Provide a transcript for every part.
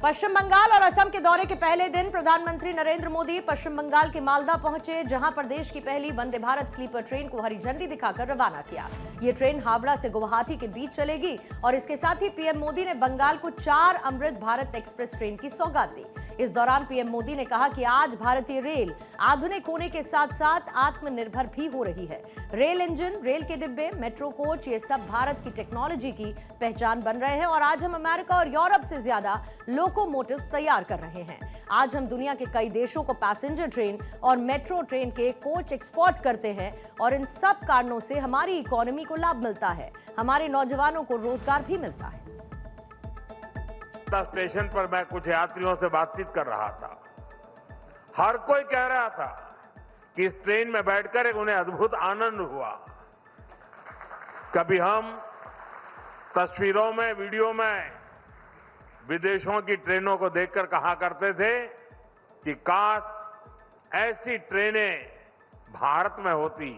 पश्चिम बंगाल और असम के दौरे के पहले दिन प्रधानमंत्री नरेंद्र मोदी पश्चिम बंगाल के मालदा पहुंचे, जहां प्रदेश की पहली वंदे भारत स्लीपर ट्रेन को हरी झंडी दिखाकर रवाना किया। यह ट्रेन हावड़ा से गुवाहाटी के बीच चलेगी और इसके साथ ही पीएम मोदी ने बंगाल को 4 अमृत भारत एक्सप्रेस ट्रेन की सौगात दी। इस दौरान पीएम मोदी ने कहा कि आज भारतीय रेल आधुनिक होने के साथ साथ आत्मनिर्भर भी हो रही है। रेल इंजन, रेल के डिब्बे, मेट्रो कोच, ये सब भारत की टेक्नोलॉजी की पहचान बन रहे हैं और आज हम अमेरिका और यूरोप से ज्यादा लोकोमोटिव तैयार कर रहे हैं। आज हम दुनिया के कई देशों को पैसेंजर ट्रेन और मेट्रो ट्रेन के कोच एक्सपोर्ट करते हैं और इन सब कारणों से हमारी इकोनॉमी को लाभ मिलता है, हमारे नौजवानों को रोजगार भी मिलता है। स्टेशन पर मैं कुछ यात्रियों से बातचीत कर रहा था। हर कोई कह रहा था कि इस ट्रेन में बैठकर एक उन्हें अद्भुत आनंद हुआ। कभी हम तस्वीरों में, वीडियो में विदेशों की ट्रेनों को देखकर कहा करते थे कि काश ऐसी ट्रेनें भारत में होती।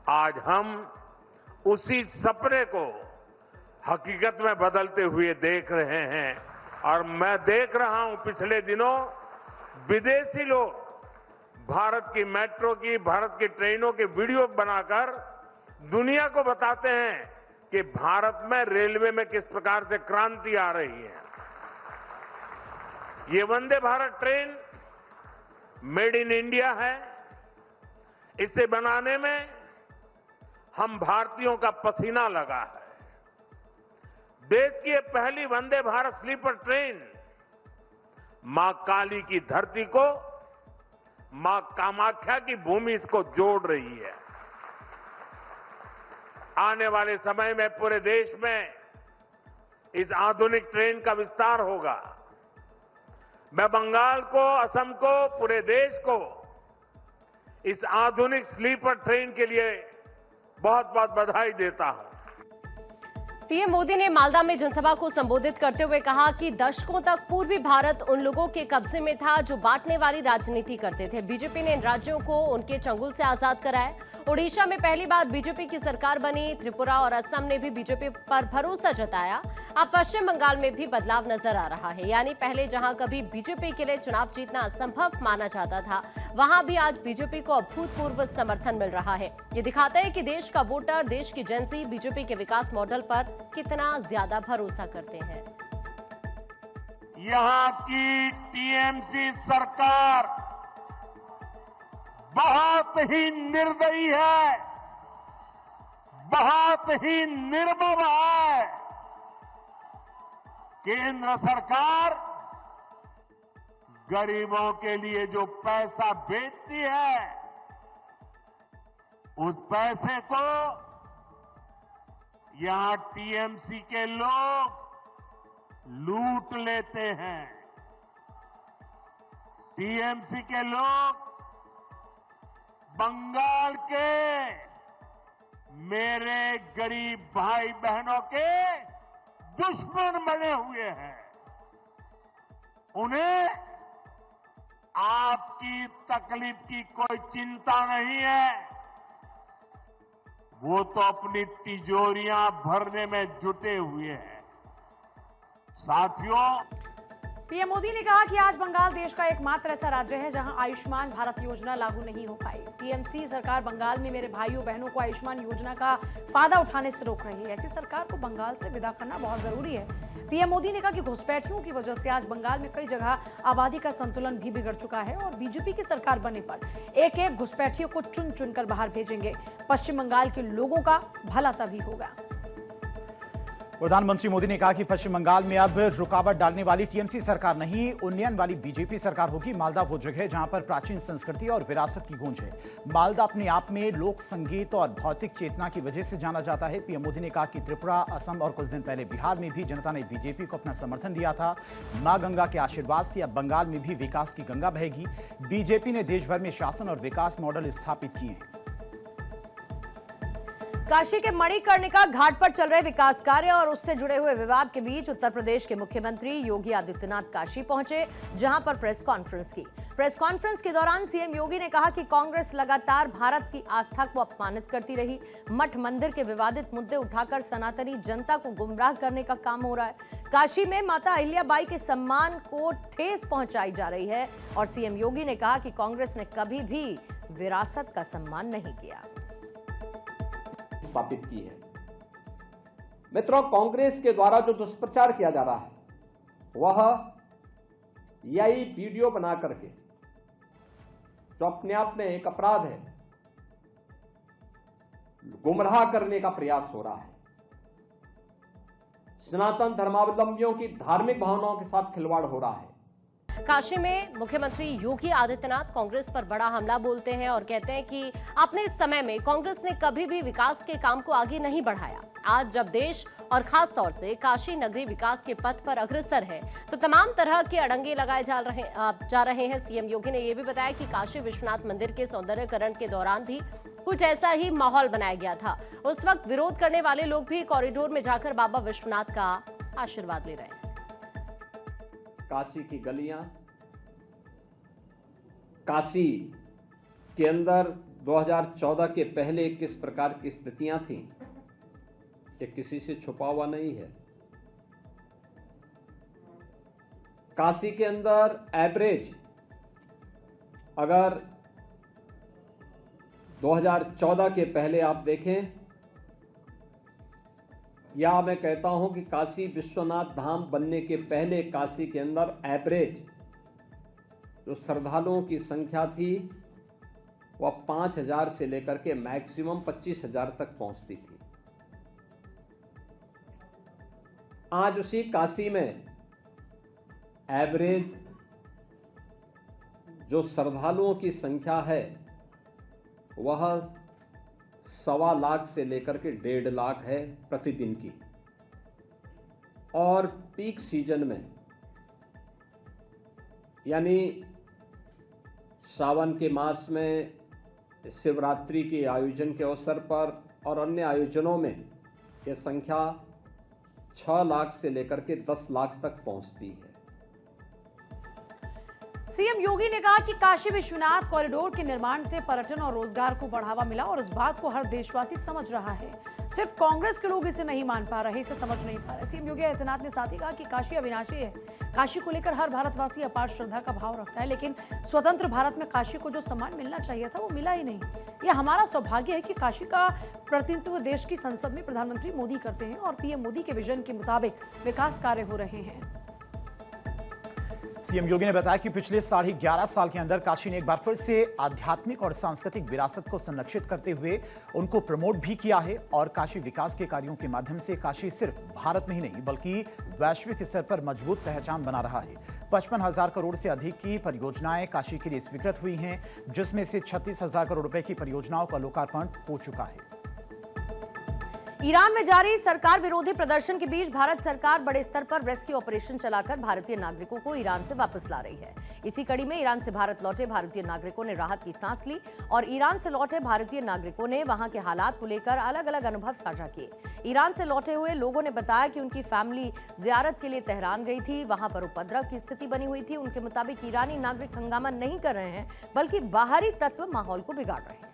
आज हम उसी सपने को हकीकत में बदलते हुए देख रहे हैं और मैं देख रहा हूं पिछले दिनों विदेशी लोग भारत की मेट्रो की, भारत की ट्रेनों के वीडियो बनाकर दुनिया को बताते हैं कि भारत में रेलवे में किस प्रकार से क्रांति आ रही है। ये Vande Bharat train made in India है। इसे बनाने में हम भारतीयों का पसीना लगा है। देश की ये पहली वंदे भारत स्लीपर ट्रेन मां काली की धरती को मां कामाख्या की भूमि इसको जोड़ रही है। आने वाले समय में पूरे देश में इस आधुनिक ट्रेन का विस्तार होगा। मैं बंगाल को, असम को, पूरे देश को इस आधुनिक स्लीपर ट्रेन के लिए बहुत बहुत बधाई देता हूं। पीएम मोदी ने मालदा में जनसभा को संबोधित करते हुए कहा कि दशकों तक पूर्वी भारत उन लोगों के कब्जे में था जो बांटने वाली राजनीति करते थे। बीजेपी ने इन राज्यों को उनके चंगुल से आजाद कराया। ओडिशा में पहली बार बीजेपी की सरकार बनी। त्रिपुरा और असम ने भी बीजेपी पर भरोसा जताया। अब पश्चिम बंगाल में भी बदलाव नजर आ रहा है, यानी पहले जहां कभी बीजेपी के लिए चुनाव जीतना असंभव माना जाता था, वहां भी आज बीजेपी को अभूतपूर्व समर्थन मिल रहा है। ये दिखाता है कि देश का वोटर, देश की जेनजी बीजेपी के विकास मॉडल पर कितना ज्यादा भरोसा करते हैं। यहां की टीएमसी सरकार बहुत ही निर्दयी है, बहुत ही निर्मम है। केंद्र सरकार गरीबों के लिए जो पैसा भेजती है, उस पैसे को यहां टीएमसी के लोग लूट लेते हैं। टीएमसी के लोग बंगाल के मेरे गरीब भाई बहनों के दुश्मन बने हुए हैं। उन्हें आपकी तकलीफ की कोई चिंता नहीं है। वो तो अपनी तिजोरियां भरने में जुटे हुए हैं। साथियों, पीएम मोदी ने कहा कि आज बंगाल देश का एकमात्र ऐसा राज्य है जहां आयुष्मान भारत योजना लागू नहीं हो पाई। टीएमसी सरकार बंगाल में मेरे भाइयों बहनों को आयुष्मान योजना का फायदा उठाने से रोक रही है। ऐसी सरकार को बंगाल से विदा करना बहुत जरूरी है। पीएम मोदी ने कहा कि घुसपैठियों की वजह से आज बंगाल में कई जगह आबादी का संतुलन भी बिगड़ चुका है और बीजेपी की सरकार बनने पर एक एक घुसपैठियों को चुन चुनकर बाहर भेजेंगे। पश्चिम बंगाल के लोगों का भला तभी होगा। प्रधानमंत्री मोदी ने कहा कि पश्चिम बंगाल में अब रुकावट डालने वाली टीएमसी सरकार नहीं, उन्नयन वाली बीजेपी सरकार होगी। मालदा वो जगह है जहां पर प्राचीन संस्कृति और विरासत की गूंज है। मालदा अपने आप में लोक संगीत और भौतिक चेतना की वजह से जाना जाता है। पीएम मोदी ने कहा कि त्रिपुरा, असम और कुछ दिन पहले बिहार में भी जनता ने बीजेपी को अपना समर्थन दिया था। मां गंगा के आशीर्वाद से अब बंगाल में भी विकास की गंगा बहेगी। बीजेपी ने देश भर में शासन और विकास मॉडल स्थापित किए हैं। काशी के मणिकर्णिका घाट पर चल रहे विकास कार्य और उससे जुड़े हुए विवाद के बीच उत्तर प्रदेश के मुख्यमंत्री योगी आदित्यनाथ काशी पहुंचे, जहां पर प्रेस कॉन्फ्रेंस की। प्रेस कॉन्फ्रेंस के दौरान सीएम योगी ने कहा कि कांग्रेस लगातार भारत की आस्था को अपमानित करती रही। मठ मंदिर के विवादित मुद्दे उठाकर सनातनी जनता को गुमराह करने का काम हो रहा है। काशी में माता अहिल्याबाई के सम्मान को ठेस पहुंचाई जा रही है और सीएम योगी ने कहा कि कांग्रेस ने कभी भी विरासत का सम्मान नहीं किया। स्थापित की है। मित्रों, कांग्रेस के द्वारा जो दुष्प्रचार किया जा रहा है वह यही वीडियो बना करके, जो अपने आप में एक अपराध है, गुमराह करने का प्रयास हो रहा है। सनातन धर्मावलंबियों की धार्मिक भावनाओं के साथ खिलवाड़ हो रहा है। काशी में मुख्यमंत्री योगी आदित्यनाथ कांग्रेस पर बड़ा हमला बोलते हैं और कहते हैं कि अपने समय में कांग्रेस ने कभी भी विकास के काम को आगे नहीं बढ़ाया। आज जब देश और खास तौर से काशी नगरी विकास के पथ पर अग्रसर है तो तमाम तरह के अड़ंगे लगाए जा रहे हैं। सीएम योगी ने यह भी बताया कि काशी विश्वनाथ मंदिर के सौंदर्यीकरण के दौरान भी कुछ ऐसा ही माहौल बनाया गया था। उस वक्त विरोध करने वाले लोग भी कॉरिडोर में जाकर बाबा विश्वनाथ का आशीर्वाद ले रहे हैं। काशी की गलियां, काशी के अंदर 2014 के पहले किस प्रकार की स्थितियां थीं, ये किसी से छुपा हुआ नहीं है। काशी के अंदर एवरेज अगर 2014 के पहले आप देखें, या मैं कहता हूं कि काशी विश्वनाथ धाम बनने के पहले काशी के अंदर एवरेज जो श्रद्धालुओं की संख्या थी वह 5,000 से लेकर के मैक्सिमम 25,000 तक पहुंचती थी। आज उसी काशी में एवरेज जो श्रद्धालुओं की संख्या है वह 1.25 लाख से लेकर के 1.5 लाख है प्रतिदिन की। और पीक सीजन में यानी सावन के मास में, शिवरात्रि के आयोजन के अवसर पर और अन्य आयोजनों में यह संख्या 6 लाख से लेकर के 10 लाख तक पहुंचती है। सीएम योगी ने कहा कि काशी विश्वनाथ कॉरिडोर के निर्माण से पर्यटन और रोजगार को बढ़ावा मिला और इस बात को हर देशवासी समझ रहा है। सिर्फ कांग्रेस के लोग इसे नहीं मान पा रहे, इसे समझ नहीं पा रहे। सीएम योगी आदित्यनाथ ने साथ ही कहा कि काशी अविनाशी है। काशी को लेकर हर भारतवासी अपार श्रद्धा का भाव रखता है, लेकिन स्वतंत्र भारत में काशी को जो सम्मान मिलना चाहिए था वो मिला ही नहीं। यह हमारा सौभाग्य है कि काशी का प्रतिनिधित्व देश की संसद में प्रधानमंत्री मोदी करते हैं और पीएम मोदी के विजन के मुताबिक विकास कार्य हो रहे हैं। सीएम योगी ने बताया कि पिछले 11.5 साल के अंदर काशी ने एक बार फिर से आध्यात्मिक और सांस्कृतिक विरासत को संरक्षित करते हुए उनको प्रमोट भी किया है और काशी विकास के कार्यों के माध्यम से काशी सिर्फ भारत में ही नहीं बल्कि वैश्विक स्तर पर मजबूत पहचान बना रहा है। 55,000 करोड़ से अधिक की परियोजनाएं काशी के लिए स्वीकृत हुई हैं, जिसमें से 36,000 करोड़ रुपए की परियोजनाओं का लोकार्पण हो चुका है। ईरान में जारी सरकार विरोधी प्रदर्शन के बीच भारत सरकार बड़े स्तर पर रेस्क्यू ऑपरेशन चलाकर भारतीय नागरिकों को ईरान से वापस ला रही है। इसी कड़ी में ईरान से भारत लौटे भारतीय नागरिकों ने राहत की सांस ली और ईरान से लौटे भारतीय नागरिकों ने वहां के हालात को लेकर अलग अलग अनुभव साझा किए। ईरान से लौटे हुए लोगों ने बताया कि उनकी फैमिली जियारत के लिए तेहरान गई थी, वहां पर उपद्रव की स्थिति बनी हुई थी। उनके मुताबिक ईरानी नागरिक हंगामा नहीं कर रहे हैं बल्कि बाहरी तत्व माहौल को बिगाड़ रहे हैं।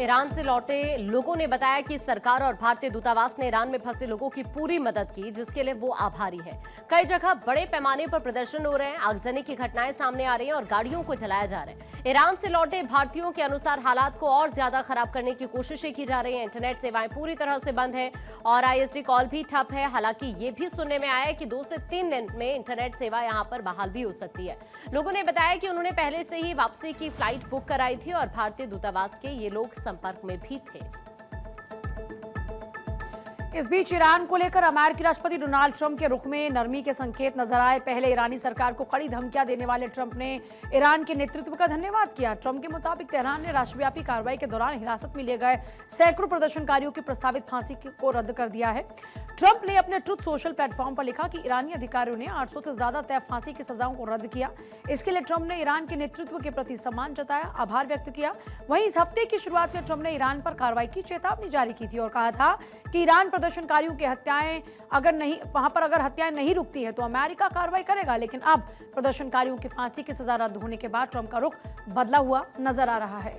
ईरान से लौटे लोगों ने बताया कि सरकार और भारतीय दूतावास ने ईरान में फंसे लोगों की पूरी मदद की, जिसके लिए वो आभारी है। कई जगह बड़े पैमाने पर प्रदर्शन हो रहे हैं, आगजनी की घटनाएं सामने आ रही हैं और गाड़ियों को जलाया जा रहा है। ईरान से लौटे भारतीयों के अनुसार हालात को और ज्यादा खराब करने की कोशिशें की जा रही हैं। इंटरनेट सेवाएं पूरी तरह से बंद है और ISD कॉल भी ठप है। हालांकि ये भी सुनने में आया है कि 2 से 3 दिन में इंटरनेट सेवा यहाँ पर बहाल भी हो सकती है। लोगों ने बताया कि उन्होंने पहले से ही वापसी की फ्लाइट बुक कराई थी और भारतीय दूतावास के ये लोग संपर्क में भी थे। इस बीच ईरान को लेकर अमेरिकी राष्ट्रपति डोनाल्ड ट्रंप के रुख में नरमी के संकेत नजर आए। पहले ईरानी सरकार को कड़ी धमकियां देने वाले ट्रंप ने ईरान के नेतृत्व का धन्यवाद किया। ट्रंप के मुताबिक तेहरान ने राष्ट्रव्यापी कार्रवाई के दौरान हिरासत में लिए गए सैकड़ों प्रदर्शनकारियों की प्रस्तावित फांसी को रद्द कर दिया है। ट्रंप ने अपने ट्रुथ सोशल प्लेटफॉर्म पर लिखा कि ईरानी अधिकारियों ने 800 से ज्यादा तय फांसी की सजाओं को रद्द किया। इसके लिए ट्रंप ने ईरान के नेतृत्व के प्रति सम्मान जताया, आभार व्यक्त किया। वहीं इस हफ्ते की शुरुआत में ट्रंप ने ईरान पर कार्रवाई की चेतावनी जारी की थी और कहा था कि ईरान प्रदर्शनकारियों की हत्याएं अगर हत्याएं नहीं रुकती है तो अमेरिका कार्रवाई करेगा। लेकिन अब प्रदर्शनकारियों की फांसी की सजा रद्द होने के बाद ट्रंप का रुख बदला हुआ नजर आ रहा है।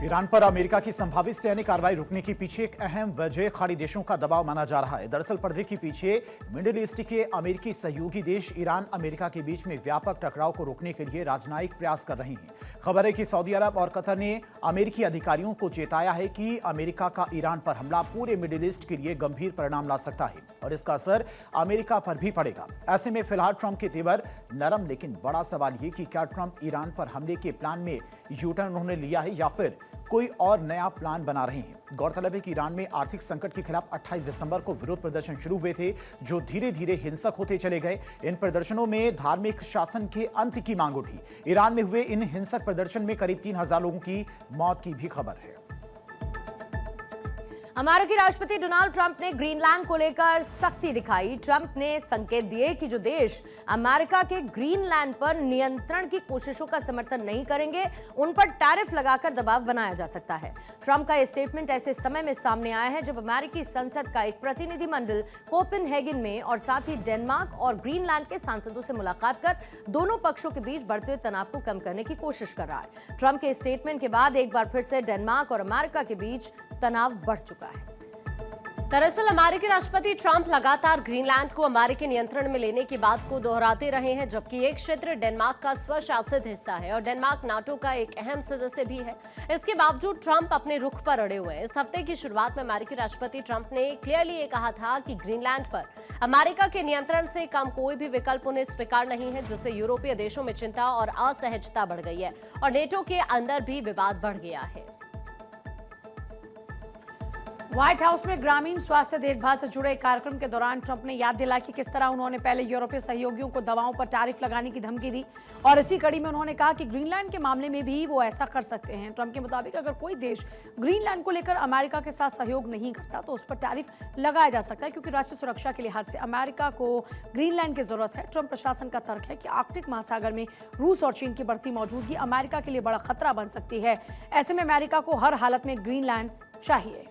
ईरान पर अमेरिका की संभावित सैन्य कार्रवाई रुकने के पीछे एक अहम वजह खाड़ी देशों का दबाव माना जा रहा है। दरअसल पर्दे के पीछे मिडिल ईस्ट के अमेरिकी सहयोगी देश ईरान अमेरिका के बीच में व्यापक टकराव को रोकने के लिए राजनयिक प्रयास कर रहे हैं। खबर है कि सऊदी अरब और कतर ने अमेरिकी अधिकारियों को चेताया है कि अमेरिका का ईरान पर हमला पूरे मिडिल ईस्ट के लिए गंभीर परिणाम ला सकता है और इसका असर अमेरिका पर भी पड़ेगा। ऐसे में फिलहाल ट्रंप के तेवर नरम, लेकिन बड़ा सवाल ये कि क्या ट्रंप ईरान पर हमले के प्लान में यूटर्न उन्होंने लिया है या फिर कोई और नया प्लान बना रहे हैं। गौरतलब है कि ईरान में आर्थिक संकट के खिलाफ 28 दिसंबर को विरोध प्रदर्शन शुरू हुए थे, जो धीरे धीरे हिंसक होते चले गए। इन प्रदर्शनों में धार्मिक शासन के अंत की मांग उठी। ईरान में हुए इन हिंसक प्रदर्शन में करीब 3000 लोगों की मौत की भी खबर है। अमेरिकी राष्ट्रपति डोनाल्ड ट्रंप ने ग्रीनलैंड को लेकर सख्ती दिखाई। ट्रंप ने संकेत दिए कि जो देश अमेरिका के ग्रीनलैंड पर नियंत्रण की कोशिशों का समर्थन नहीं करेंगे, उन पर टैरिफ लगाकर दबाव बनाया जा सकता है। ट्रंप का यह स्टेटमेंट ऐसे समय में सामने आया है जब अमेरिकी संसद का एक प्रतिनिधिमंडल कोपेनहेगन में और साथ ही डेनमार्क और ग्रीनलैंड के सांसदों से मुलाकात कर दोनों पक्षों के बीच बढ़ते हुए तनाव को कम करने की कोशिश कर रहा है। ट्रंप के स्टेटमेंट के बाद एक बार फिर से डेनमार्क और अमेरिका के बीच तनाव बढ़ चुका है। दरअसल अमेरिकी राष्ट्रपति ट्रंप लगातार ग्रीनलैंड को अमेरिकी नियंत्रण में लेने की बात को दोहराते रहे हैं, जबकि एक क्षेत्र डेनमार्क का स्वशासित हिस्सा है और डेनमार्क नाटो का एक अहम सदस्य भी है। इसके बावजूद ट्रंप अपने रुख पर अड़े हुए हैं। इस हफ्ते की शुरुआत में अमेरिकी राष्ट्रपति ट्रंप ने क्लियरली ये कहा था कि ग्रीनलैंड पर अमेरिका के नियंत्रण से कम कोई भी विकल्प उन्हें स्वीकार नहीं है, जिससे यूरोपीय देशों में चिंता और असहजता बढ़ गई है और नेटो के अंदर भी विवाद बढ़ गया है। व्हाइट हाउस में ग्रामीण स्वास्थ्य देखभाल से जुड़े कार्यक्रम के दौरान ट्रंप ने याद दिला कि किस तरह उन्होंने पहले यूरोपीय सहयोगियों को दवाओं पर टैरिफ लगाने की धमकी दी और इसी कड़ी में उन्होंने कहा कि ग्रीनलैंड के मामले में भी वो ऐसा कर सकते हैं। ट्रंप के मुताबिक अगर कोई देश ग्रीनलैंड को लेकर अमेरिका के साथ सहयोग नहीं करता तो उस पर टैरिफ लगाया जा सकता है, क्योंकि राष्ट्रीय सुरक्षा के लिहाज से अमेरिका को ग्रीनलैंड की जरूरत है। ट्रंप प्रशासन का तर्क है कि आर्कटिक महासागर में रूस और चीन की बढ़ती मौजूदगी अमेरिका के लिए बड़ा खतरा बन सकती है। ऐसे में अमेरिका को हर हालत में ग्रीनलैंड चाहिए।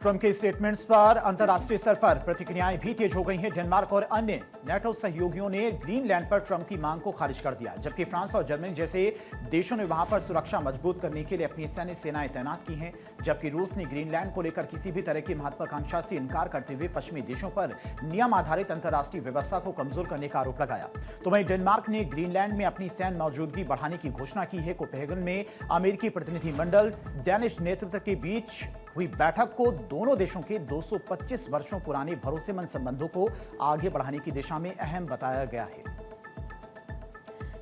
ट्रंप के स्टेटमेंट्स पर अंतर्राष्ट्रीय स्तर पर प्रतिक्रियाएं भी तेज हो गई हैं। डेनमार्क और अन्य नेटो सहयोगियों ने ग्रीनलैंड पर ट्रंप की मांग को खारिज कर दिया, जबकि फ्रांस और जर्मनी जैसे देशों ने वहां पर सुरक्षा मजबूत करने के लिए अपनी सैन्य सेनाएं तैनात की हैं। जबकि रूस ने ग्रीनलैंड को लेकर किसी भी तरह की महत्वाकांक्षा से इनकार करते हुए पश्चिमी देशों पर नियम आधारित अंतर्राष्ट्रीय व्यवस्था को कमजोर करने का आरोप लगाया। तो वहीं डेनमार्क ने ग्रीनलैंड में अपनी सैन्य मौजूदगी बढ़ाने की घोषणा की है। कोपेनहेगन में अमेरिकी प्रतिनिधिमंडल डेनिश नेतृत्व के बीच हुई बैठक को दोनों देशों के 225 वर्षों पुराने भरोसेमंद संबंधों को आगे बढ़ाने की दिशा में अहम बताया गया है।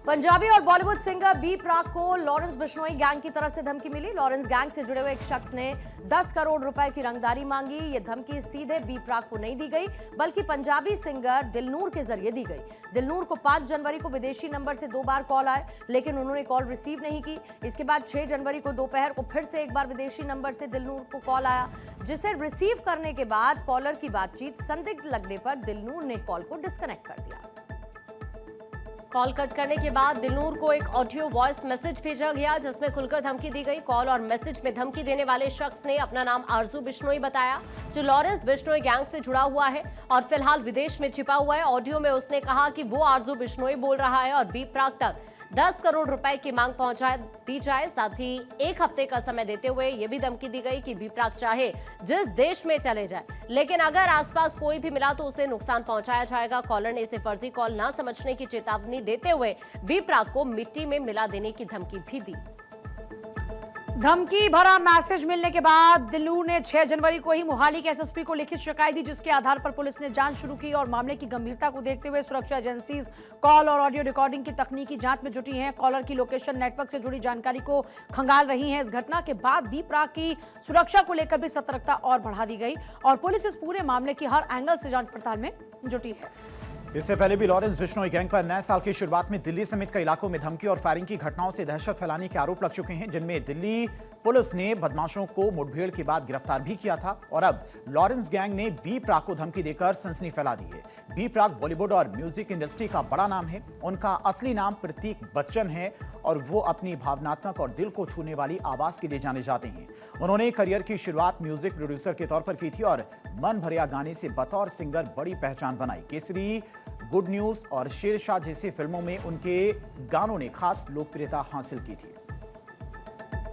पंजाबी और बॉलीवुड सिंगर बी प्राक को लॉरेंस बिश्नोई गैंग की तरफ से धमकी मिली। लॉरेंस गैंग से जुड़े हुए एक शख्स ने 10 करोड़ रुपए की रंगदारी मांगी। ये धमकी सीधे बी प्राक को नहीं दी गई, बल्कि पंजाबी सिंगर दिलनूर के जरिए दी गई। दिलनूर को 5 जनवरी को विदेशी नंबर से 2 बार कॉल आए, लेकिन उन्होंने कॉल रिसीव नहीं की। इसके बाद 6 जनवरी को दोपहर को फिर से एक बार विदेशी नंबर से दिलनूर को कॉल आया, जिसे रिसीव करने के बाद कॉलर की बातचीत संदिग्ध लगने पर दिलनूर ने कॉल को डिस्कनेक्ट कर दिया। कॉल कट करने के बाद दिलनूर को एक ऑडियो वॉइस मैसेज भेजा गया, जिसमें खुलकर धमकी दी गई। कॉल और मैसेज में धमकी देने वाले शख्स ने अपना नाम आरजू बिश्नोई बताया, जो लॉरेंस बिश्नोई गैंग से जुड़ा हुआ है और फिलहाल विदेश में छिपा हुआ है। ऑडियो में उसने कहा कि वो आरजू बिश्नोई बोल रहा है और बी प्राक तक 10 करोड़ रुपए की मांग पहुंचा दी जाए। साथ ही 1 हफ्ते का समय देते हुए यह भी धमकी दी गई कि बी प्राक चाहे जिस देश में चले जाए, लेकिन अगर आसपास कोई भी मिला तो उसे नुकसान पहुंचाया जाएगा। कॉलर ने इसे फर्जी कॉल ना समझने की चेतावनी देते हुए बी प्राक को मिट्टी में मिला देने की धमकी भी दी। धमकी भरा मैसेज मिलने के बाद दिल्लू ने 6 जनवरी को ही मोहाली के एसएसपी को लिखित शिकायत दी, जिसके आधार पर पुलिस ने जांच शुरू की और मामले की गंभीरता को देखते हुए सुरक्षा एजेंसीज कॉल और ऑडियो रिकॉर्डिंग की तकनीकी जांच में जुटी हैं। कॉलर की लोकेशन नेटवर्क से जुड़ी जानकारी को खंगाल रही है। इस घटना के बाद बी प्राक की सुरक्षा को लेकर भी सतर्कता और बढ़ा दी गई और पुलिस इस पूरे मामले की हर एंगल से जांच पड़ताल में जुटी है। इससे पहले भी लॉरेंस बिश्नोई गैंग पर नए साल की शुरुआत में दिल्ली समेत कई इलाकों में धमकी और फायरिंग की घटनाओं से दहशत फैलाने के आरोप लग चुके हैं, जिनमें दिल्ली पुलिस ने बदमाशों को मुठभेड़ के बाद गिरफ्तार भी किया था और अब लॉरेंस गैंग ने बी प्राक को धमकी देकर सनसनी फैला दी है। बी प्राक बॉलीवुड और म्यूजिक इंडस्ट्री का बड़ा नाम है। उनका असली नाम प्रतीक बच्चन है और वो अपनी भावनात्मक और दिल को छूने वाली आवाज के लिए जाने जाते हैं। उन्होंने करियर की शुरुआत म्यूजिक प्रोड्यूसर के तौर पर की थी और मन भरिया गाने से बतौर सिंगर बड़ी पहचान बनाई। केसरी, गुड न्यूज और शेरशाह जैसी फिल्मों में उनके गानों ने खास लोकप्रियता हासिल की थी।